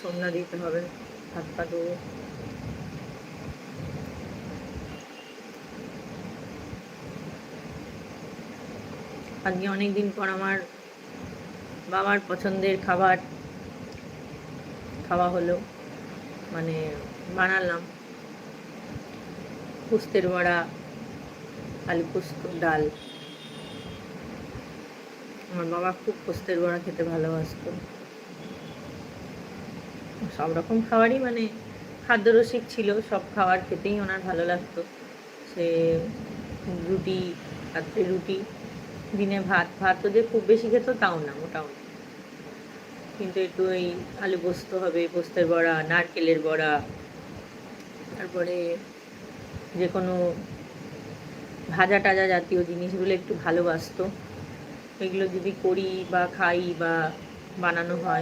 সন্ধ্যা দিতে হবে, হাত পা ধোবো। আজকে অনেকদিন পর আমার বাবার পছন্দের খাবার খাওয়া হলো, মানে বানালাম পোস্তের বড়া, আলু পোস্ত, ডাল। আমার বাবা খুব পোস্তের বড়া খেতে ভালোবাসতো। সব রকম খাবারই মানে খাদ্যরসিক ছিল, সব খাবার খেতেই ওনার ভালো লাগতো। সে রুটি, রাত্রে রুটি, দিনে ভাত। ভাতও যে খুব বেশি খেত তাও না, মোটামুটি। কিন্তু একটু ওই আলু পোস্ত হবে, পোস্তের বড়া, নারকেলের বড়া, তারপরে যে কোনো ভাজা টাজা জাতীয় জিনিসগুলো একটু ভালোবাসতো। এগুলো যদি করি বা খাই বা বানানো হয়